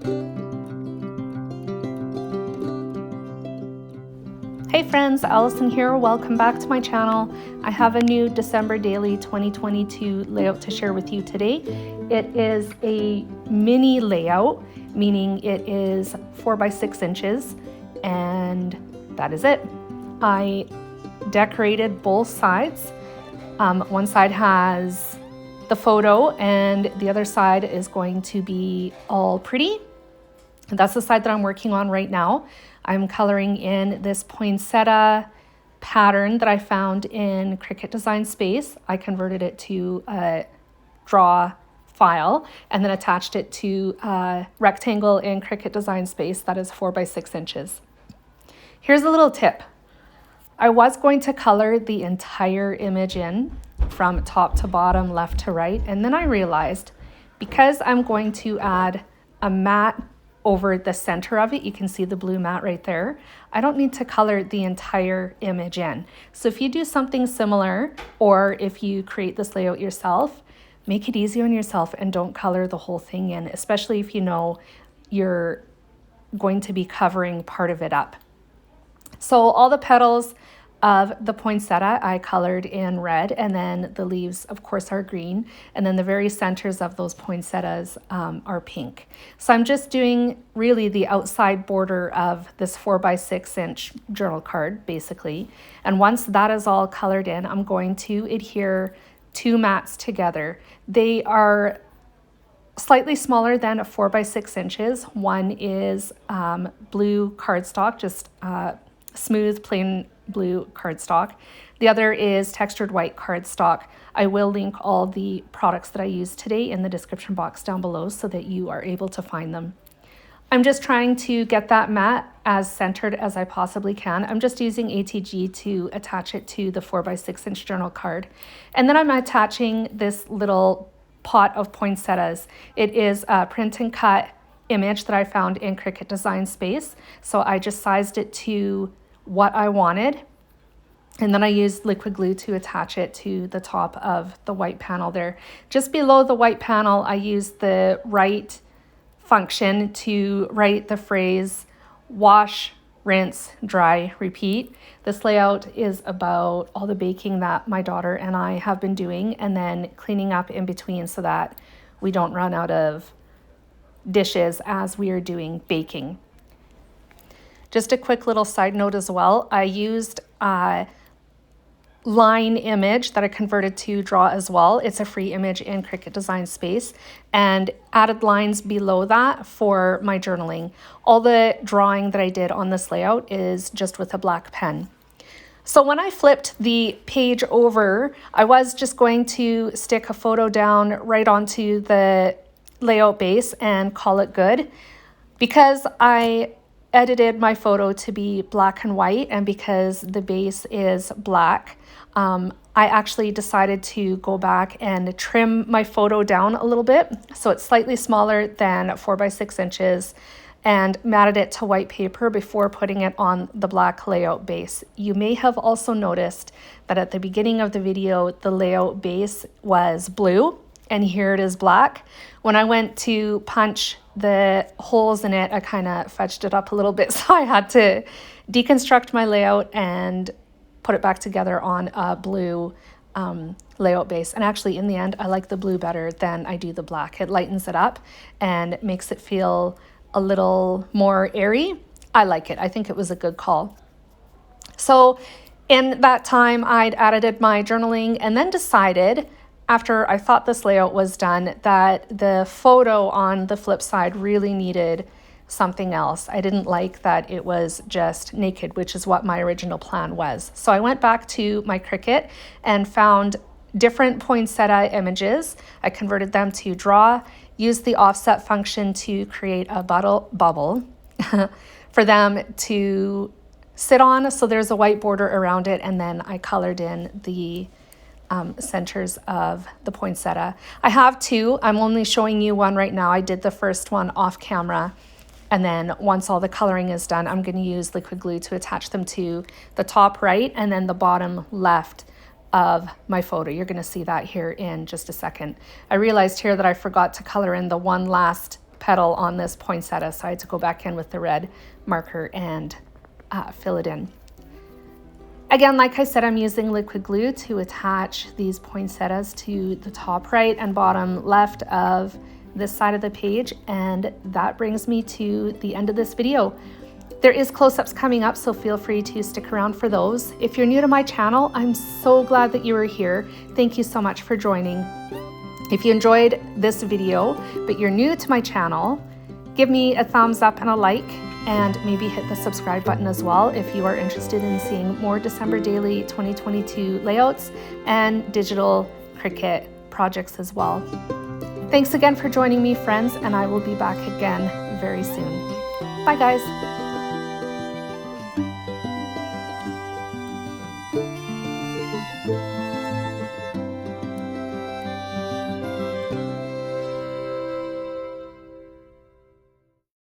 Hey friends, Allison here. Welcome back to my channel. I have a new December Daily 2022 layout to share with you today. It is a mini layout, meaning it is 4 by 6 inches, and that is it. I decorated both sides. One side has the photo and the other side is going to be all pretty. That's the side that I'm working on right now. I'm coloring in this poinsettia pattern that I found in Cricut Design Space. I converted it to a draw file and then attached it to a rectangle in Cricut Design Space that is 4 by 6 inches. Here's a little tip. I was going to color the entire image in from top to bottom, left to right, and then I realized because I'm going to add a matte over the center of it, you can see the blue mat right there, I don't need to color the entire image in. So if you do something similar, or if you create this layout yourself, make it easy on yourself and don't color the whole thing in, especially if you know you're going to be covering part of it up. So all the petals of the poinsettia I colored in red, and then the leaves of course are green, and then the very centers of those poinsettias are pink. So I'm just doing really the outside border of this 4 by 6 inch journal card basically, and once that is all colored in, I'm going to adhere two mats together. They are slightly smaller than 4 by 6 inches. One is blue cardstock, just smooth plain blue cardstock. The other is textured white cardstock. I will link all the products that I used today in the description box down below so that you are able to find them. I'm just trying to get that mat as centered as I possibly can. I'm just using ATG to attach it to the 4 by 6 inch journal card. And then I'm attaching this little pot of poinsettias. It is a print and cut image that I found in Cricut Design Space. So I just sized it to what I wanted, and then I used liquid glue to attach it to the top of the white panel there. Just below the white panel, I used the write function to write the phrase wash, rinse, dry, repeat. This layout is about all the baking that my daughter and I have been doing, and then cleaning up in between so that we don't run out of dishes as we are doing baking. Just a quick little side note as well, I used a line image that I converted to draw as well. It's a free image in Cricut Design Space, and added lines below that for my journaling. All the drawing that I did on this layout is just with a black pen. So when I flipped the page over, I was just going to stick a photo down right onto the layout base and call it good. Because I edited my photo to be black and white, and because the base is black, I actually decided to go back and trim my photo down a little bit so it's slightly smaller than 4 by 6 inches, and matted it to white paper before putting it on the black layout base. You may have also noticed that at the beginning of the video the layout base was blue and here it is black. When I went to punch the holes in it, I kind of fudged it up a little bit, so I had to deconstruct my layout and put it back together on a blue layout base. And actually in the end I like the blue better than I do the black. It lightens it up and makes it feel a little more airy. I like it. I think it was a good call. So in that time I'd edited my journaling and then decided, after I thought this layout was done, that the photo on the flip side really needed something else. I didn't like that it was just naked, which is what my original plan was. So I went back to my Cricut and found different poinsettia images. I converted them to draw, used the offset function to create a bubble for them to sit on. So there's a white border around it, and then I colored in the centers of the poinsettia. I have two. I'm only showing you one right now. I did the first one off camera, and then once all the coloring is done, I'm going to use liquid glue to attach them to the top right and then the bottom left of my photo. You're going to see that here in just a second. I realized here that I forgot to color in the one last petal on this poinsettia, so I had to go back in with the red marker and fill it in. Again, like I said, I'm using liquid glue to attach these poinsettias to the top right and bottom left of this side of the page, and that brings me to the end of this video. There is close-ups coming up, so feel free to stick around for those. If you're new to my channel, I'm so glad that you are here. Thank you so much for joining. If you enjoyed this video, but you're new to my channel, give me a thumbs up and a like, and maybe hit the subscribe button as well if you are interested in seeing more December Daily 2022 layouts and digital Cricut projects as well. Thanks again for joining me, friends, and I will be back again very soon. Bye, guys.